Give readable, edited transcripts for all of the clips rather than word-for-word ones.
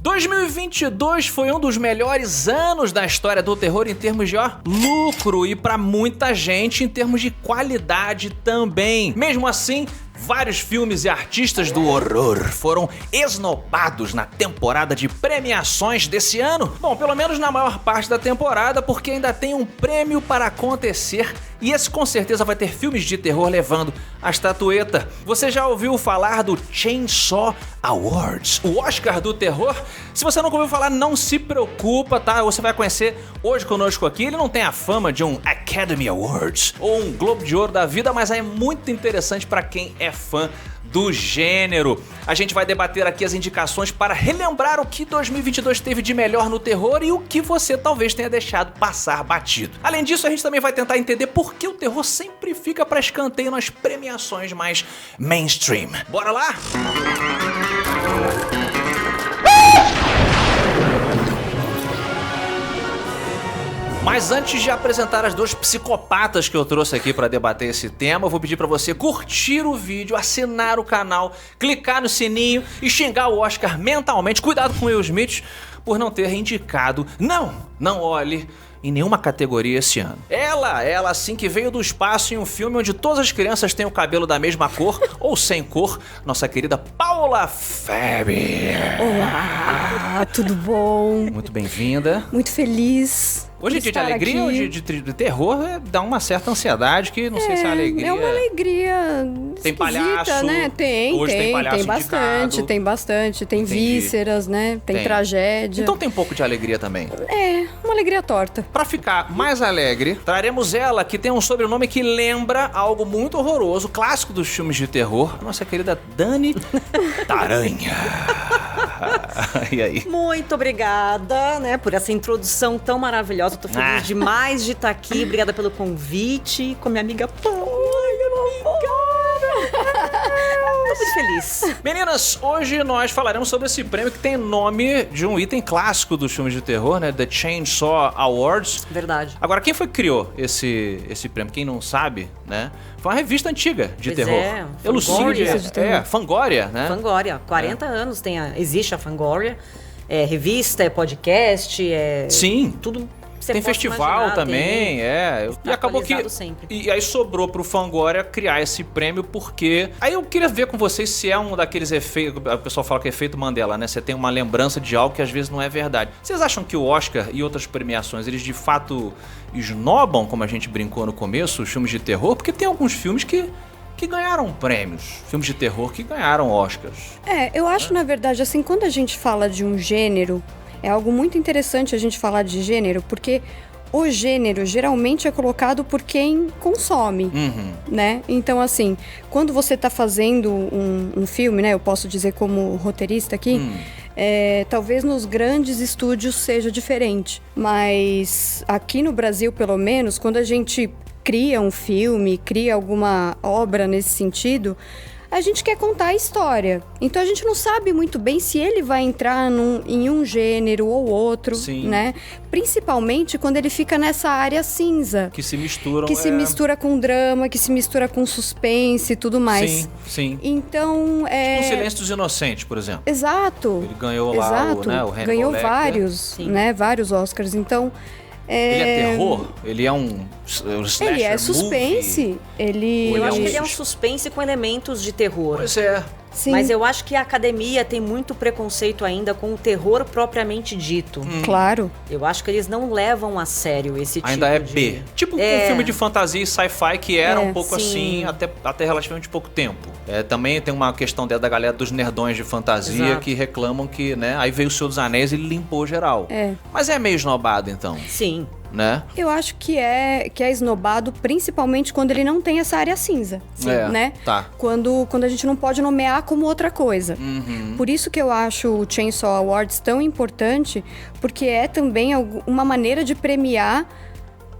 2022 foi um dos melhores anos da história do terror em termos de lucro e pra muita gente em termos de qualidade também. Mesmo assim, vários filmes e artistas do horror foram esnobados na temporada de premiações desse ano. Bom, pelo menos na maior parte da temporada, porque ainda tem um prêmio para acontecer e esse com certeza vai ter filmes de terror levando a estatueta. Você já ouviu falar do Chainsaw Awards, o Oscar do terror? Se você nunca ouviu falar, não se preocupa, tá? Você vai conhecer hoje conosco aqui. Ele não tem a fama de um Academy Awards ou um Globo de Ouro da vida, mas é muito interessante para quem é fã do gênero. A gente vai debater aqui as indicações para relembrar o que 2022 teve de melhor no terror e o que você talvez tenha deixado passar batido. Além disso, a gente também vai tentar entender por que o terror sempre fica para escanteio nas premiações mais mainstream. Bora lá? Mas antes de apresentar as duas psicopatas que eu trouxe aqui para debater esse tema, eu vou pedir para você curtir o vídeo, assinar o canal, clicar no sininho e xingar o Oscar mentalmente. Cuidado com o Will Smith por não ter indicado. Não olhe em nenhuma categoria esse ano. Ela assim que veio do espaço em um filme onde todas as crianças têm o cabelo da mesma cor ou sem cor, nossa querida Paula Fabi. Olá, tudo bom? Muito bem-vinda. Muito feliz. Hoje é dia de alegria ou de terror? Dá uma certa ansiedade que não sei se é alegria. É uma alegria tem palhaço, né? Hoje tem palhaço tem bastante. Tem Entendi. Vísceras, né? Tem tragédia. Então tem um pouco de alegria também. É, uma alegria torta. Pra ficar mais alegre, traremos ela que tem um sobrenome que lembra algo muito horroroso, clássico dos filmes de terror, a nossa querida Dani Taranha. E aí? Muito obrigada, né, por essa introdução tão maravilhosa. Eu tô feliz demais de estar aqui. Obrigada pelo convite com minha amiga Paula. Tô muito feliz. Meninas, hoje nós falaremos sobre esse prêmio que tem nome de um item clássico dos filmes de terror, né? The Chainsaw Awards. Verdade. Agora, quem foi que criou esse prêmio? Quem não sabe, né? Foi uma revista antiga de terror. Fangoria. Fangoria, né? Fangoria. 40 anos existe a Fangoria. É revista, é podcast, é... Sim. Tudo... Tem festival também, E acabou que... Sempre. E aí sobrou pro Fangoria criar esse prêmio, porque... Aí eu queria ver com vocês se é um daqueles efeitos... O pessoal fala que é efeito Mandela, né? Você tem uma lembrança de algo que às vezes não é verdade. Vocês acham que o Oscar e outras premiações, eles de fato esnobam, como a gente brincou no começo, os filmes de terror? Porque tem alguns filmes que ganharam prêmios. Filmes de terror que ganharam Oscars. Eu acho, na verdade, assim, quando a gente fala de um gênero... É algo muito interessante a gente falar de gênero, porque o gênero geralmente é colocado por quem consome, né? Então, assim, quando você está fazendo um filme, né? Eu posso dizer como roteirista aqui, talvez nos grandes estúdios seja diferente. Mas aqui no Brasil, pelo menos, quando a gente cria um filme, cria alguma obra nesse sentido... A gente quer contar a história. Então a gente não sabe muito bem se ele vai entrar em um gênero ou outro, né? Principalmente quando ele fica nessa área cinza. Que se misturam. Que se mistura com drama, que se mistura com suspense e tudo mais. Sim. Então, Tipo o Silêncio dos Inocentes, por exemplo. Exato. Ele ganhou lá o Hannibal ganhou Lecter. vários Oscars. Então... Ele é terror? Ele é um slasher Ele é suspense. Eu acho que ele é um suspense com elementos de terror. Pois é. Sim. Mas eu acho que a academia tem muito preconceito ainda com o terror propriamente dito. Claro. Eu acho que eles não levam a sério esse tipo de... Ainda é B. Tipo um filme de fantasia e sci-fi que era um pouco assim até relativamente pouco tempo. Também tem uma questão da galera dos nerdões de fantasia que reclamam que, né? Aí veio o Senhor dos Anéis e limpou geral. Mas é meio esnobado, então. Sim. Né? Eu acho que é esnobado principalmente quando ele não tem essa área cinza, né? Tá. Quando a gente não pode nomear como outra coisa. Por isso que eu acho o Chainsaw Awards tão importante, porque é também uma maneira de premiar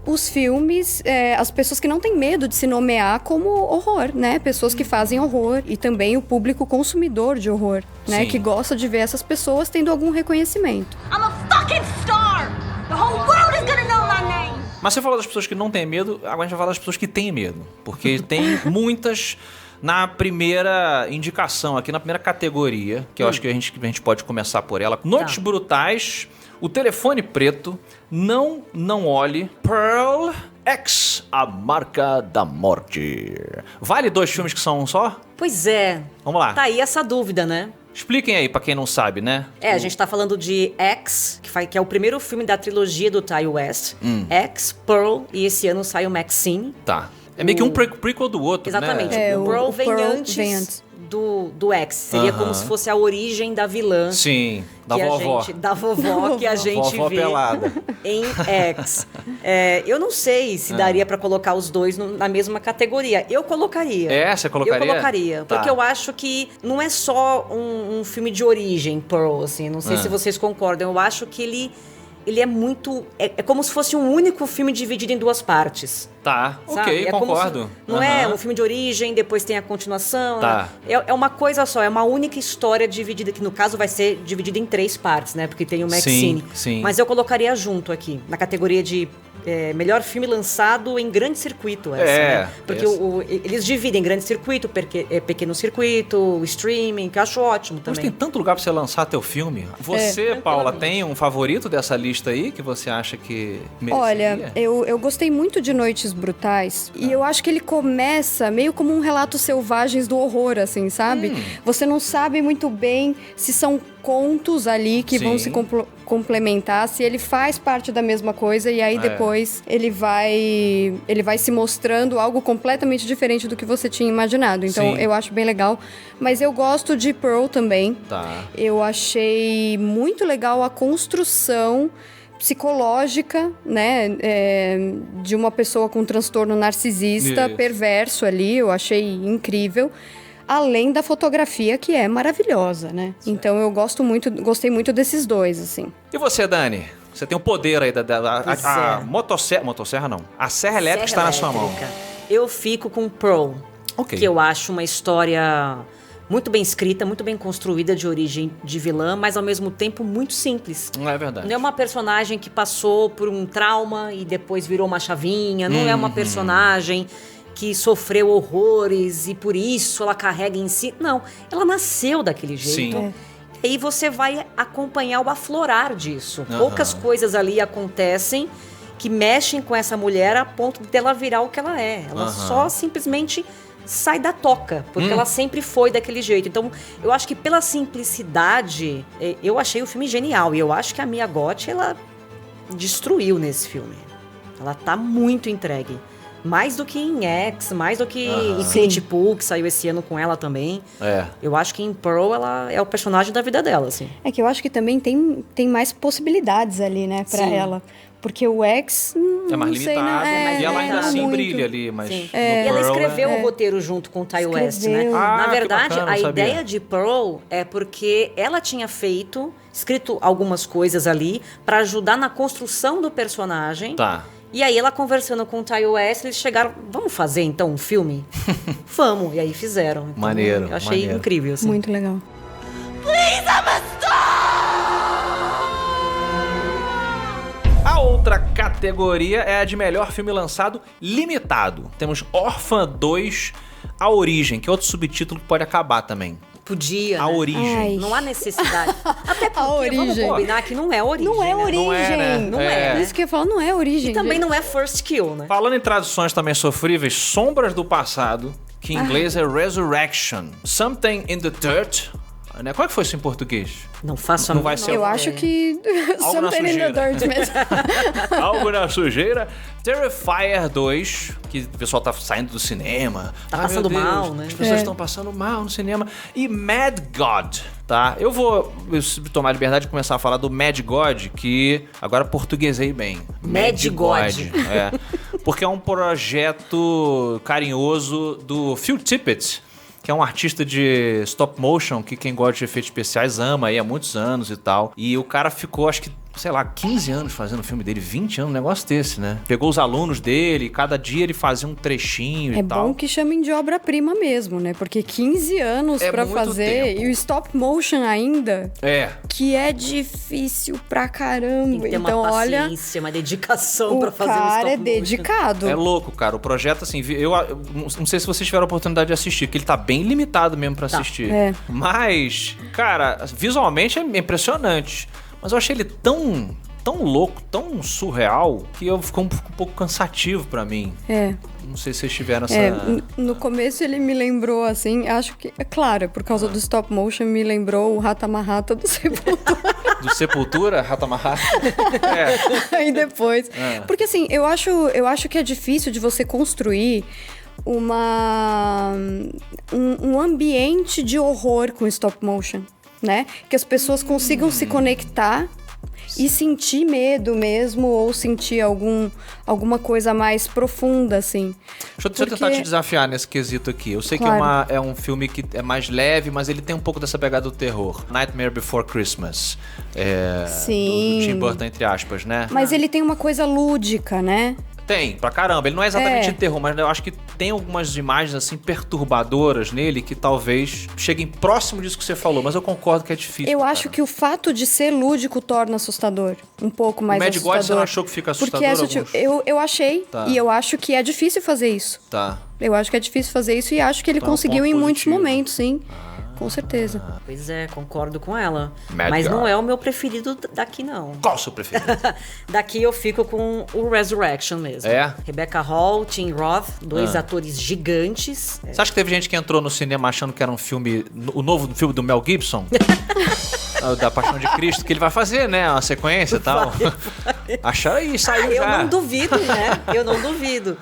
os filmes, as pessoas que não têm medo de se nomear como horror, né? Pessoas que fazem horror e também o público consumidor de horror, né? Que gosta de ver essas pessoas tendo algum reconhecimento. I'm a fucking star! The whole world is gonna know my name! Mas você falou das pessoas que não têm medo, agora a gente vai falar das pessoas que têm medo. Porque tem muitas na primeira indicação aqui, na primeira categoria, que eu acho que a gente pode começar por ela. Noites Brutais, O Telefone Preto, Não Olhe, Pearl, X, A Marca da Morte. Vale 2 filmes que são um só? Pois é. Vamos lá. Tá aí essa dúvida, né? Expliquem aí, pra quem não sabe, né? A gente tá falando de X, que é o primeiro filme da trilogia do Ty West. X, Pearl, e esse ano sai o Maxine. Tá. É meio que um prequel do outro, Exatamente. né? O Pearl vem Pearl antes vem antes. do X. Seria como se fosse a origem da vilã. Sim, da que vovó. Da vovó que a gente Vovó vê pelada. em X. Eu não sei se daria pra colocar os dois na mesma categoria. Eu colocaria. Você colocaria? Eu colocaria. Tá. Porque eu acho que não é só um filme de origem, Pearl, assim. Não sei se vocês concordam. Eu acho que ele é muito... É como se fosse um único filme dividido em 2 partes. Tá, Sabe? ok, É como concordo. se- não é um filme de origem, depois tem a continuação. Tá. É uma coisa só, é uma única história dividida, que no caso vai ser dividida em 3 partes, né? Porque tem o Maxine. Sim. Mas eu colocaria junto aqui, na categoria de melhor filme lançado em grande circuito. Né? Porque eles dividem grande circuito, pequeno circuito, o streaming, que eu acho ótimo Mas também. tem tanto lugar pra você lançar teu filme. Você, Paula, tem um favorito dessa lista aí que você acha que mereceria? Olha, eu gostei muito de Noites Brutais. E eu acho que ele começa meio como um relato selvagens do horror, assim, sabe? Você não sabe muito bem se são contos ali que vão se complementar, se ele faz parte da mesma coisa e aí depois ele vai se mostrando algo completamente diferente do que você tinha imaginado. Então eu acho bem legal. Mas eu gosto de Pearl também. Tá. Eu achei muito legal a construção psicológica, né, de uma pessoa com transtorno narcisista perverso ali. Eu achei incrível. Além da fotografia, que é maravilhosa, né? Certo. Então eu gostei muito desses dois, assim. E você, Dani? Você tem o poder aí a motosserra não. A serra elétrica está na sua mão. Eu fico com Pearl, que eu acho uma história muito bem escrita, muito bem construída, de origem de vilã, mas ao mesmo tempo muito simples. Não é verdade. Não é uma personagem que passou por um trauma e depois virou uma chavinha. Não é uma personagem que sofreu horrores e por isso ela carrega em si. Não, ela nasceu daquele jeito. Sim. E aí você vai acompanhar o aflorar disso. Poucas coisas ali acontecem que mexem com essa mulher a ponto dela virar o que ela é. Ela só simplesmente sai da toca, porque ela sempre foi daquele jeito. Então, eu acho que pela simplicidade, eu achei o filme genial. E eu acho que a Mia Goth, ela destruiu nesse filme. Ela tá muito entregue. Mais do que em X, mais do que em Infinity Pool, que saiu esse ano com ela também. Eu acho que em Pearl, ela é o personagem da vida dela, assim. É que eu acho que também tem mais possibilidades ali, né, pra ela. Porque o X, é mais limitado. E ela ainda assim muito. brilha ali, mas e ela escreveu o roteiro junto com o Ty West, né? Na verdade, bacana, a ideia de Pearl é porque ela tinha escrito algumas coisas ali pra ajudar na construção do personagem. Tá. E aí ela conversando com o Ty West, eles chegaram, vamos fazer então um filme? Vamos, e aí fizeram. Então, maneiro, eu achei incrível, assim. Muito legal. Please, I'm a star! A outra categoria é a de melhor filme lançado limitado. Temos Órfã 2, A Origem, que é outro subtítulo que pode acabar também. Podia, A né? Origem. Ai. Não há necessidade. Até porque, A Origem. vamos combinar que não é origem, Não é né? origem. Não é, né? Não é, né? Isso que eu ia falar, não é origem. E também gente. não é First Kill, né? Falando em traduções também sofríveis, Sombras do Passado, que em inglês é Resurrection. Something in the Dirt. Né? Qual é que foi isso em português? Não faço a Não vai menor ser Eu ideia. acho que Algo na something in the sujeira. dirt mesmo. Algo na sujeira. Terrifier 2, que o pessoal tá saindo do cinema. Tá Ai, passando meu Deus, mal, né? As pessoas estão passando mal no cinema. E Mad God, tá? Eu vou tomar a liberdade de começar a falar do Mad God, que agora portuguesei bem. Mad God. É. Porque é um projeto carinhoso do Phil Tippett, que é um artista de stop motion, que quem gosta de efeitos especiais ama aí há muitos anos e tal. E o cara ficou, acho que sei lá, 15 anos fazendo o filme dele, 20 anos, um negócio desse, né? Pegou os alunos dele, cada dia ele fazia um trechinho e tal. É bom que chamem de obra-prima mesmo, né? Porque 15 anos pra fazer tempo. e o stop motion ainda, É. que é difícil pra caramba. Tem que ter então, uma olha, paciência, uma dedicação o pra fazer um stop cara é motion. dedicado. É louco, cara. O projeto, assim, eu não sei se vocês tiveram a oportunidade de assistir, que ele tá bem limitado mesmo pra assistir. É. Mas, cara, visualmente é impressionante. Mas eu achei ele tão louco, tão surreal, que ficou um pouco cansativo pra mim. É. Não sei se vocês tiveram essa... No começo ele me lembrou, assim, acho que, é claro, por causa do stop motion, me lembrou o Rata-Mahata do Sepultura. Do Sepultura, Rata-Mahata. Aí depois. Porque assim, eu acho que é difícil de você construir um ambiente de horror com stop motion, né? Que as pessoas consigam se conectar e sentir medo mesmo, ou sentir alguma coisa mais profunda, assim. Deixa eu tentar te desafiar nesse quesito aqui. Eu sei Claro. que é um filme que é mais leve, mas ele tem um pouco dessa pegada do terror. Nightmare Before Christmas. Sim. Do Tim Burton, entre aspas, né? Mas ele tem uma coisa lúdica, né? Tem, pra caramba. Ele não é exatamente terror, mas eu acho que tem algumas imagens, assim, perturbadoras nele que talvez cheguem próximo disso que você falou, mas eu concordo que é difícil. Eu acho que o fato de ser lúdico torna assustador. Um pouco mais Mad assustador. God, você não achou que fica assustador? Porque é sutil. Eu achei. Tá. E eu acho que é difícil fazer isso. Tá. Eu acho que é difícil fazer isso e acho que ele Então, conseguiu ponto em muitos positivo. momentos, sim. Com certeza. Pois é, concordo com ela. Mad Mas God. não é o meu preferido daqui, não. Qual o seu preferido? Daqui eu fico com o Resurrection mesmo. É? Rebecca Hall, Tim Roth, dois atores gigantes. Você acha que teve gente que entrou no cinema achando que era um filme, o novo filme do Mel Gibson? Da Paixão de Cristo, que ele vai fazer, né? Uma sequência e tal. Acharam aí, saiu Eu já. não duvido, né? Eu não duvido.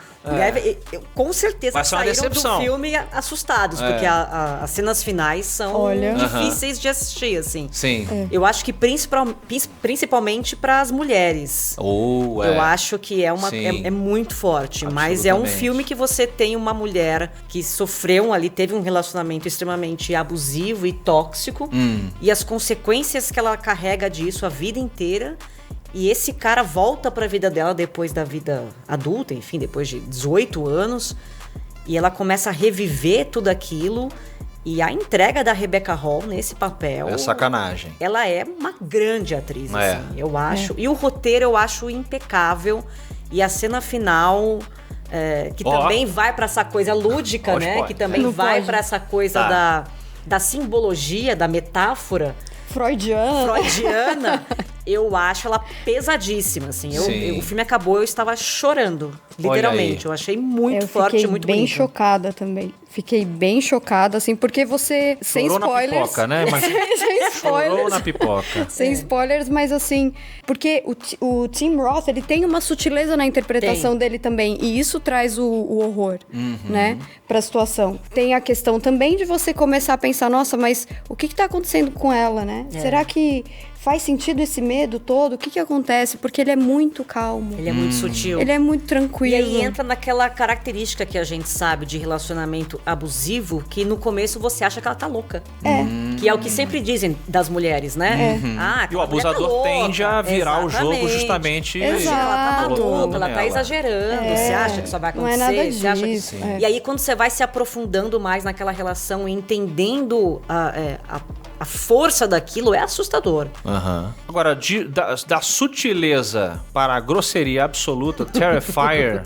Com certeza Vai ser uma saíram decepção. do filme assustados, porque as cenas finais são Olha. difíceis de assistir, assim. Sim. Eu acho que principalmente para as mulheres. Eu acho que é muito forte, mas é um Absolutamente. filme que você tem uma mulher que sofreu ali, teve um relacionamento extremamente abusivo e tóxico, e as consequências que ela carrega disso a vida inteira. E esse cara volta pra vida dela depois da vida adulta, enfim, depois de 18 anos. E ela começa a reviver tudo aquilo. E a entrega da Rebecca Hall nesse papel... É sacanagem. Ela é uma grande atriz, É. assim, eu acho. E o roteiro eu acho impecável. E a cena final... que também vai pra essa coisa lúdica, Pode, né? pode. Que também Não vai pode. pra essa coisa da simbologia, da metáfora freudiana, eu acho ela pesadíssima, assim. Sim. O filme acabou, eu estava chorando, literalmente. aí. Eu achei muito Eu forte, fiquei muito bem bonito. chocada também. Fiquei bem chocada, assim, porque você... Sem Chorou na spoilers. pipoca, né? Mas Sem chorou spoilers. na pipoca. Sem spoilers, mas assim... Porque o Tim Roth, ele tem uma sutileza na interpretação dele também. E isso traz o horror, né? Pra situação. Tem a questão também de você começar a pensar... Nossa, mas o que tá acontecendo com ela, né? Será que faz sentido esse medo todo? O que acontece? Porque ele é muito calmo. Ele é muito sutil. Ele é muito tranquilo. E aí entra naquela característica que a gente sabe de relacionamento abusivo, que no começo você acha que ela tá louca. Que é o que sempre dizem das mulheres, né? Ah, E o aquela mulher tá abusador louca. tende a virar o jogo Exatamente. justamente... Ela tá colocando maluca, ela tá nela. exagerando. Você acha que só vai não é acontecer? nada Você acha que... disso, é. E aí, quando você vai se aprofundando mais naquela relação e entendendo a força daquilo, é assustador. Aham. Agora, da sutileza para a grosseria absoluta, Terrifier,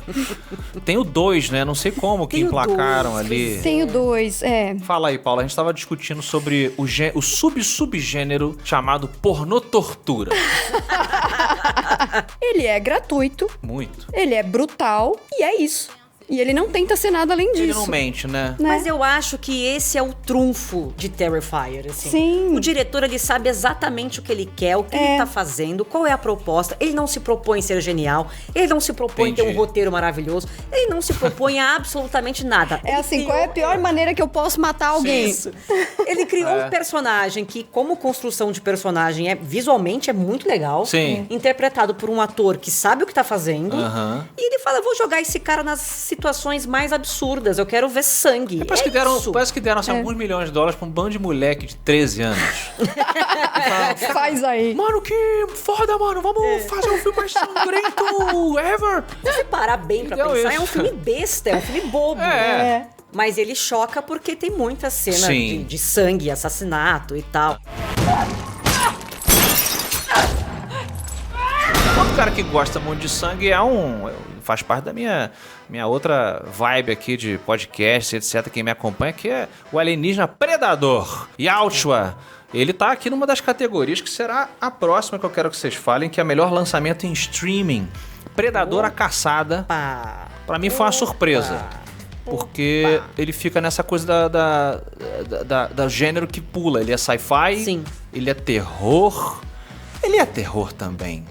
tem o 2, né? Não sei como que Tem o emplacaram 2, ali. Tenho dois, Fala aí, Paula. A gente estava discutindo sobre o subgênero chamado pornotortura. Ele é gratuito, Muito. ele é brutal e é isso. E ele não tenta ser nada além disso. Ele não mente, né? né? Mas eu acho que esse é o trunfo de Terrifier, assim. Sim. O diretor, ele sabe exatamente o que ele quer, o que ele tá fazendo, qual é a proposta. Ele não se propõe ser genial, ele não se propõe ter um Entendi. roteiro maravilhoso, ele não se propõe a absolutamente nada. É Ele assim, criou- qual é a pior maneira que eu posso matar alguém? Isso. Ele criou um personagem que, como construção de personagem, visualmente é muito legal. Sim. Interpretado por um ator que sabe o que tá fazendo. Aham. E ele fala, vou jogar esse cara nas situações mais absurdas. Eu quero ver sangue. Parece que deram assim, alguns milhões de dólares pra um bando de moleque de 13 anos. Faz aí. Mano, que foda, mano. Vamos fazer o filme mais sangrento ever. Se você parar bem pra Deu pensar, isso. é um filme besta, é um filme bobo. É. Mas ele choca porque tem muita cena Sim. de sangue, assassinato e tal. Outro cara que gosta muito de sangue faz parte da minha outra vibe aqui de podcast, etc. Quem me acompanha, que é o alienígena Predador. Yautja. Ele tá aqui numa das categorias que será a próxima que eu quero que vocês falem, que é melhor lançamento em streaming. Predador a Caçada. Pá. Pra mim foi uma surpresa. Porque ele fica nessa coisa da gênero que pula. Ele é sci-fi, Sim. ele é terror. Ele é terror também.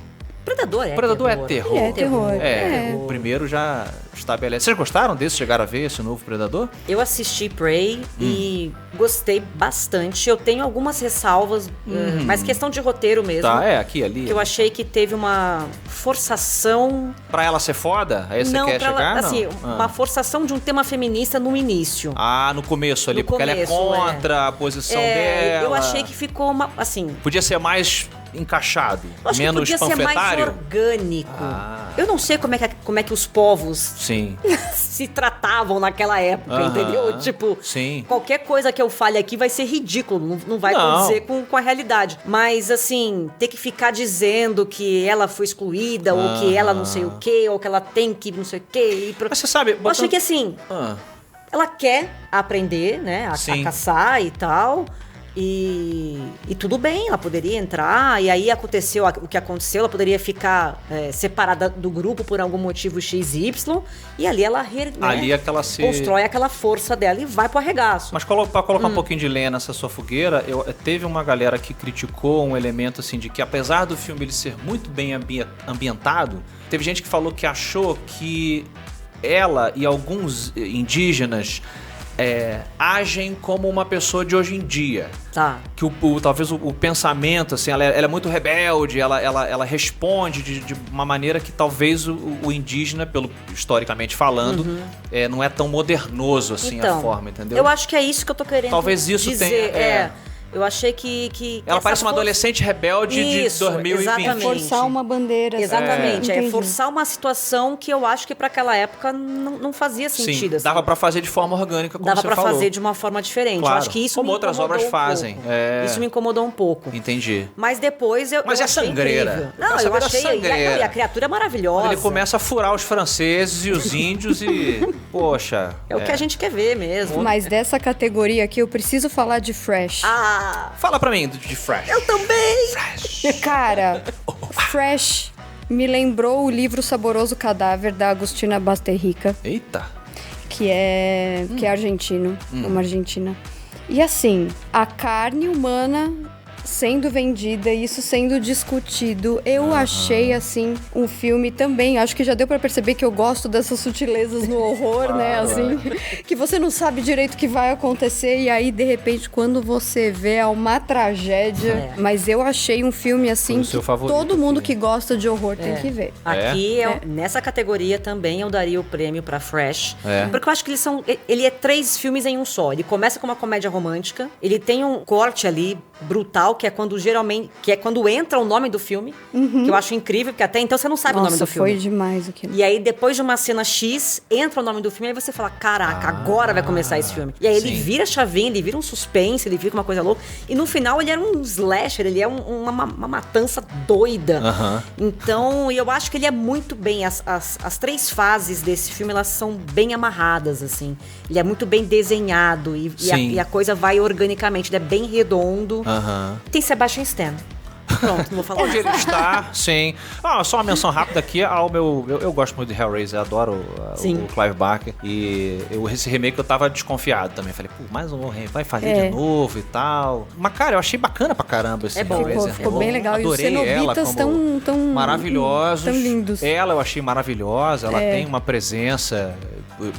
Predador é Predador terror. é terror. É terror. O primeiro já estabelece. Vocês gostaram desse? Chegaram a ver esse novo Predador? Eu assisti Prey e gostei bastante. Eu tenho algumas ressalvas, mas questão de roteiro mesmo. Tá, aqui, ali. Eu achei que teve uma forçação... Pra ela ser foda? Aí você não, quer pra ela, chegar? assim, não? uma forçação de um tema feminista no início. Ah, no começo ali, No porque começo, ela é contra a posição dela. Eu achei que ficou uma, assim... Podia ser mais encaixado, Eu acho menos que podia ser mais panfletário. orgânico. Ah. Eu não sei como é que os povos Sim. se tratavam naquela época, Aham. entendeu? Tipo, Sim. qualquer coisa que eu fale aqui vai ser ridículo, não vai Não. condizer com a realidade. Mas, assim, ter que ficar dizendo que ela foi excluída, ou que ela não sei o quê, ou que ela tem que não sei o quê. Mas você sabe... Eu achei que, assim, ela quer aprender, né, a Sim. caçar e tal... E tudo bem, ela poderia entrar, e aí aconteceu o que aconteceu, ela poderia ficar separada do grupo por algum motivo XY, e ali ela Ali é que ela se... constrói aquela força dela e vai pro arregaço. Mas pra colocar um pouquinho de lenha nessa sua fogueira, teve uma galera que criticou um elemento assim de que apesar do filme ele ser muito bem ambientado, teve gente que falou que achou que ela e alguns indígenas agem como uma pessoa de hoje em dia. Tá. Que talvez o pensamento, assim, ela é muito rebelde, ela responde de uma maneira que talvez o indígena, historicamente falando, não é tão modernoso assim Então, a forma, entendeu? eu acho que é isso que eu tô querendo Talvez isso dizer. tenha... Eu achei que Ela essa parece uma força- adolescente rebelde Isso, de 2020. exatamente. Forçar uma bandeira. Exatamente, Entendi. forçar uma situação que eu acho que pra aquela época não fazia sentido. Sim, assim. dava pra fazer de forma orgânica, como Dava você pra falou. fazer de uma forma diferente. Claro, Eu acho que isso como me outras incomodou obras um fazem. pouco. É. Isso me incomodou um pouco. Entendi. Mas depois eu Mas eu é achei sangreira. incrível. Eu quero Não, eu saber da achei... sangreira. E a criatura é maravilhosa. Ele começa a furar os franceses e os índios e... Poxa... É o que a gente quer ver mesmo. Mas dessa categoria aqui, eu preciso falar de Fresh. Ah, Fala pra mim de Fresh. eu também! Cara, Fresh me lembrou o livro Saboroso Cadáver, da Agustina Basterrica, Eita. que é argentino, uma argentina. E assim, a carne humana sendo vendida, isso sendo discutido, eu achei, assim, um filme também, acho que já deu pra perceber que eu gosto dessas sutilezas no horror, né, assim, que você não sabe direito o que vai acontecer, e aí, de repente, quando você vê, é uma tragédia, mas eu achei um filme, assim, Foi o que seu favorito todo mundo aqui. que gosta de horror tem que ver. Aqui, nessa categoria também, eu daria o prêmio pra Fresh. É. Porque eu acho que ele é 3 filmes em um só. Ele começa com uma comédia romântica, ele tem um corte ali brutal, que é quando entra o nome do filme, que eu acho incrível, porque até então você não sabe o nome do filme. Foi demais aquilo. E aí, depois de uma cena X, entra o nome do filme, aí você fala, caraca, agora vai começar esse filme. E aí ele sim. vira a chavinha, ele vira um suspense, ele fica uma coisa louca. E no final ele era um slasher, ele é uma matança doida. Aham. Então, eu acho que ele é muito bem, as 3 fases desse filme, elas são bem amarradas, assim. Ele é muito bem desenhado e a coisa vai organicamente, ele é bem redondo. Aham. Tem Sebastian Stan. Pronto, não vou falar Onde mais. ele está, sim. Só uma menção rápida aqui ao meu... Eu gosto muito de Hellraiser, adoro o Clive Barker. E esse remake eu tava desconfiado também. Falei, pô, mais um remake, vai fazer de novo e tal. Mas, cara, eu achei bacana pra caramba esse bom, Hellraiser. ficou bem legal. E os Adorei ela cenobitas como tão maravilhosos. tão lindos. Ela eu achei maravilhosa. Ela tem uma presença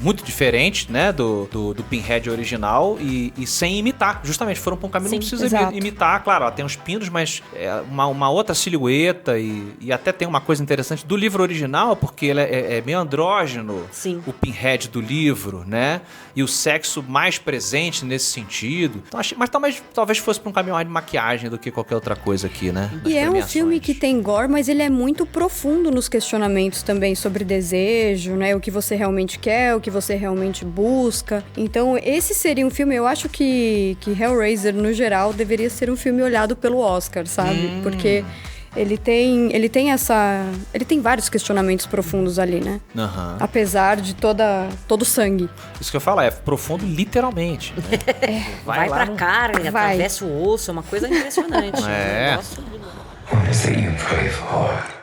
muito diferente, né, do Pinhead original e sem imitar. Justamente, foram pra um caminho, Sim, não precisa imitar. Claro, ela tem uns pinos, mas é uma outra silhueta e até tem uma coisa interessante do livro original, porque ele é meio andrógeno. Sim. O Pinhead do livro, né? E o sexo mais presente nesse sentido. Então, mas talvez fosse pra um caminho mais de maquiagem do que qualquer outra coisa aqui, né? E é um filme que tem gore, mas ele é muito profundo nos questionamentos também sobre desejo, né? O que você realmente quer, o que você realmente busca. Então, esse seria um filme, eu acho que Hellraiser, no geral, deveria ser um filme olhado pelo Oscar, sabe? Porque ele tem vários questionamentos profundos ali, né? Uhum. Apesar de todo o sangue. Isso que eu falo, é profundo literalmente, né? Vai pra carne, Vai. atravessa o osso, é uma coisa impressionante. É. Um negócio de- What is it you pray for?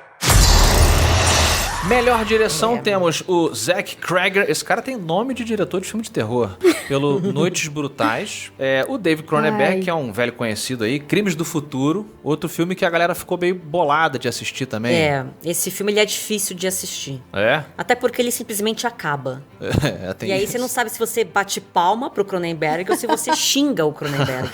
Melhor direção temos o Zach Cregger. Esse cara tem nome de diretor de filme de terror. Pelo Noites Brutais. O David Cronenberg, que é um velho conhecido aí. Crimes do Futuro. Outro filme que a galera ficou meio bolada de assistir também. Esse filme ele é difícil de assistir. É? Até porque ele simplesmente acaba. Tem E aí isso. você não sabe se você bate palma pro Cronenberg ou se você xinga o Cronenberg.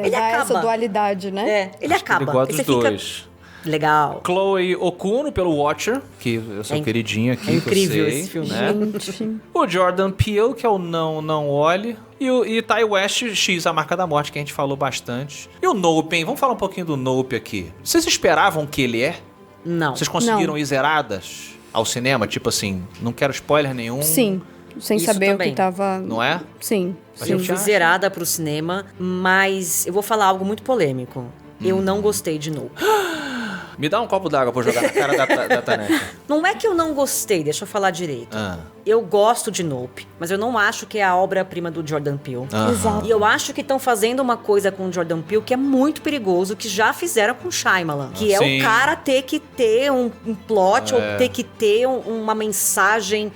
Ele Dá acaba. essa dualidade, né? Ele acaba. Ele gosta Aí dos você fica- dois. Legal. Chloe Okuno pelo Watcher, que eu sou queridinho aqui. é incrível que eu sei, esse filme. né? Gente. O Jordan Peele, que é o Não Olhe. E Ty West, X, A Marca da Morte, que a gente falou bastante. E o Nope, hein? Vamos falar um pouquinho do Nope aqui. Vocês esperavam que ele é? Não. Vocês conseguiram Não. ir zeradas ao cinema? Tipo assim, não quero spoiler nenhum. Sim. Sem Isso saber também. o que tava... Não é? Sim. Mas sim. Eu Sim. fui zerada pro cinema, mas eu vou falar algo muito polêmico. Eu não gostei de Nope. Me dá um copo d'água pra eu jogar na cara da Taneca. Não é que eu não gostei, deixa eu falar direito. Ah. Eu gosto de Nope, mas eu não acho que é a obra-prima do Jordan Peele. Aham. Exato. E eu acho que estão fazendo uma coisa com o Jordan Peele que é muito perigoso, que já fizeram com o Shyamalan. Que é Sim. o cara ter que ter um plot, ou ter que ter uma mensagem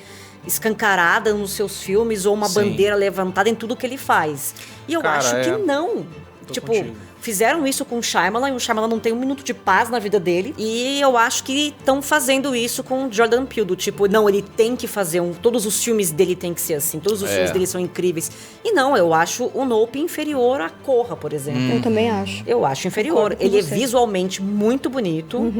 escancarada nos seus filmes, ou uma Sim. bandeira levantada em tudo que ele faz. E eu Cara, acho que não. Tô Tipo, contigo. fizeram isso com o Shyamalan, e o Shyamalan não tem um minuto de paz na vida dele. E eu acho que estão fazendo isso com o Jordan Peele, do tipo, não, ele tem que fazer todos os filmes dele tem que ser assim, todos os filmes dele são incríveis. E não, eu acho o Nope inferior a Corra, por exemplo. Eu também acho. Eu acho inferior. Concordo com Ele é você. visualmente muito bonito.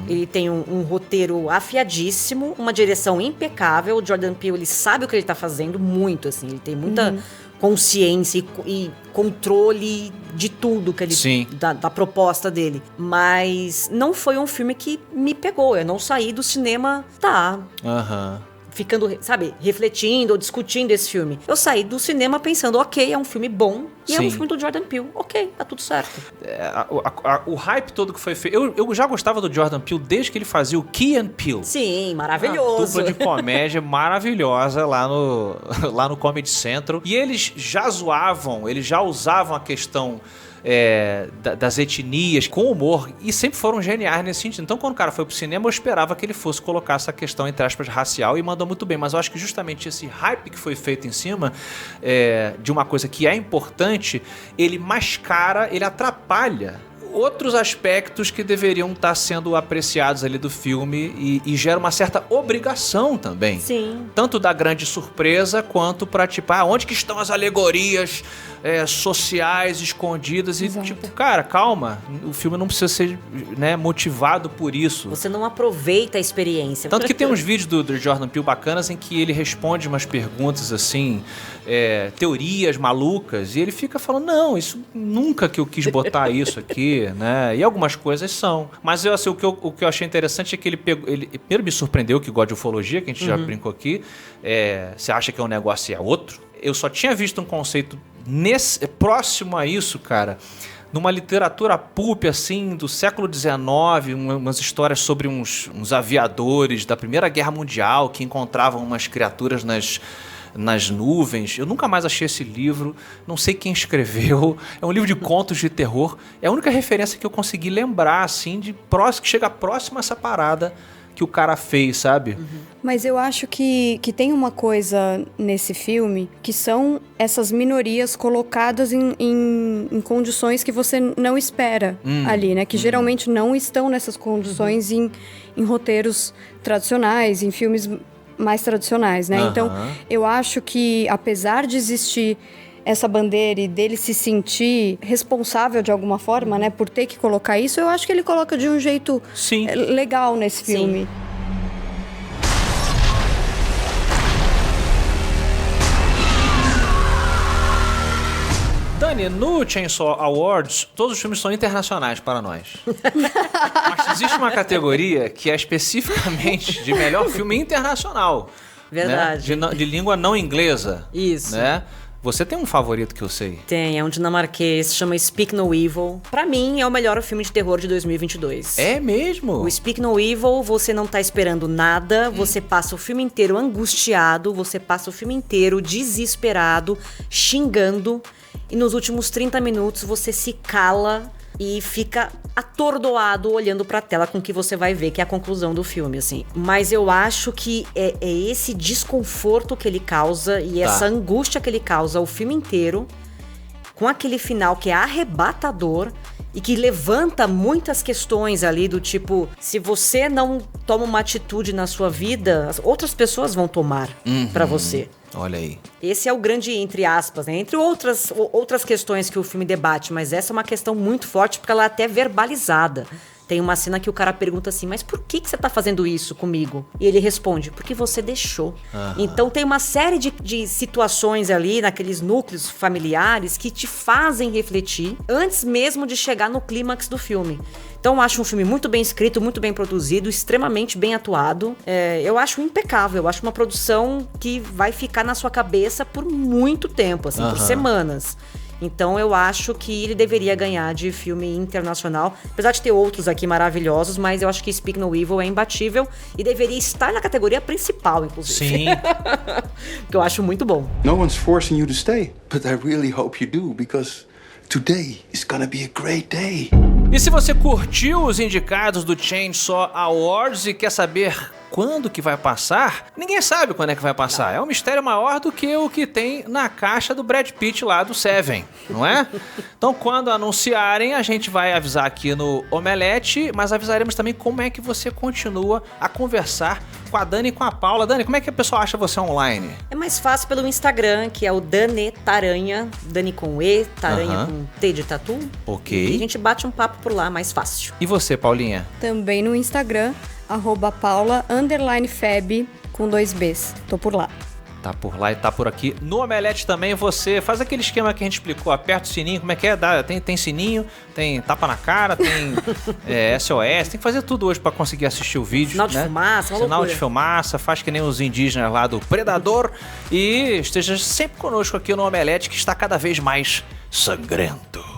Ele tem um roteiro afiadíssimo, uma direção impecável. O Jordan Peele, ele sabe o que ele tá fazendo muito, assim. Ele tem muita consciência e controle de tudo que ele Sim. da proposta dele. Mas não foi um filme que me pegou. Eu não saí do cinema, Aham. ficando, sabe, refletindo ou discutindo esse filme. Eu saí do cinema pensando, ok, é um filme bom e é Sim. um filme do Jordan Peele. Ok, tá tudo certo. O hype todo que foi feito... Eu já gostava do Jordan Peele desde que ele fazia o Key and Peele. Sim, Uma maravilhoso. dupla de comédia maravilhosa lá no Comedy Central. E eles já zoavam, eles já usavam a questão das etnias com humor e sempre foram geniais nesse sentido. Então, quando o cara foi pro cinema, eu esperava que ele fosse colocar essa questão, entre aspas, racial, e mandou muito bem. Mas eu acho que justamente esse hype que foi feito em cima de uma coisa que é importante, ele mascara, ele atrapalha outros aspectos que deveriam estar sendo apreciados ali do filme e gera uma certa obrigação também. Sim. Tanto da grande surpresa quanto pra, tipo, onde que estão as alegorias sociais escondidas? E, tipo, cara, calma, o filme não precisa ser, né, motivado por isso. Você não aproveita a experiência. Tanto que tem uns vídeos do Jordan Peele bacanas em que ele responde umas perguntas assim, teorias malucas, e ele fica falando, não, isso nunca que eu quis botar isso aqui, né? E algumas coisas são. Mas eu, assim, o que eu achei interessante é que ele primeiro me surpreendeu que gosta de ufologia, que a gente já brincou aqui. Você acha que é um negócio e é outro? Eu só tinha visto um conceito próximo a isso, cara, numa literatura pulp, assim, do século XIX, umas histórias sobre uns aviadores da Primeira Guerra Mundial que encontravam umas criaturas nas nuvens. Eu nunca mais achei esse livro, não sei quem escreveu, é um livro de contos de terror, é a única referência que eu consegui lembrar, assim, que chega próximo a essa parada que o cara fez, sabe? Mas eu acho que tem uma coisa nesse filme que são essas minorias colocadas em condições que você não espera ali, né? Que geralmente não estão nessas condições em roteiros tradicionais, em filmes mais tradicionais, né? Aham. Então, eu acho que, apesar de existir essa bandeira e dele se sentir responsável de alguma forma, né, por ter que colocar isso, eu acho que ele coloca de um jeito Sim. legal nesse filme. Dani, no Chainsaw Awards, todos os filmes são internacionais para nós. Mas existe uma categoria que é especificamente de melhor filme internacional. Verdade. Né? De língua não inglesa. Isso. Né? Você tem um favorito que eu sei? Tem, é um dinamarquês, se chama Speak No Evil. Pra mim, é o melhor filme de terror de 2022. É mesmo? O Speak No Evil, você não tá esperando nada, você passa o filme inteiro angustiado, você passa o filme inteiro desesperado, xingando, e nos últimos 30 minutos você se cala e fica atordoado olhando pra tela com o que você vai ver, que é a conclusão do filme, assim. Mas eu acho que é esse desconforto que ele causa e essa angústia que ele causa o filme inteiro, com aquele final que é arrebatador e que levanta muitas questões ali do tipo, se você não toma uma atitude na sua vida, outras pessoas vão tomar pra você. Olha aí. Esse é o grande, entre aspas, né? Entre outras questões que o filme debate, mas essa é uma questão muito forte porque ela é até verbalizada. Tem uma cena que o cara pergunta assim, mas por que você tá fazendo isso comigo? E ele responde, porque você deixou. Então tem uma série de situações ali, naqueles núcleos familiares, que te fazem refletir antes mesmo de chegar no clímax do filme. Então eu acho um filme muito bem escrito, muito bem produzido, extremamente bem atuado. Eu acho impecável, eu acho uma produção que vai ficar na sua cabeça por muito tempo, assim, por semanas. Então eu acho que ele deveria ganhar de filme internacional, apesar de ter outros aqui maravilhosos, mas eu acho que Speak No Evil é imbatível e deveria estar na categoria principal, inclusive. Sim. Que eu acho muito bom. No one's forcing you to stay, but I really hope you do, because today is gonna be a great day. E se você curtiu os indicados do Chainsaw Awards e quer saber quando que vai passar, ninguém sabe quando é que vai passar. É um mistério maior do que o que tem na caixa do Brad Pitt lá do Seven, não é? Então, quando anunciarem, a gente vai avisar aqui no Omelete, mas avisaremos também como é que você continua a conversar com a Dani e com a Paula. Dani, como é que a pessoa acha você online? É mais fácil pelo Instagram, que é o Dani Taranha, Dani com E, Taranha com T de tatu. Ok. E a gente bate um papo por lá, mais fácil. E você, Paulinha? Também no Instagram, @Paula_Feb com 2 Bs. Tô por lá. Tá por lá e tá por aqui. No Omelete também você faz aquele esquema que a gente explicou. Aperta o sininho, como é que é? Tem sininho, tem tapa na cara, tem SOS. Tem que fazer tudo hoje pra conseguir assistir o vídeo. Sinal de fumaça, uma Sinal loucura. de fumaça, faz que nem os indígenas lá do Predador. E esteja sempre conosco aqui no Omelete, que está cada vez mais sangrento.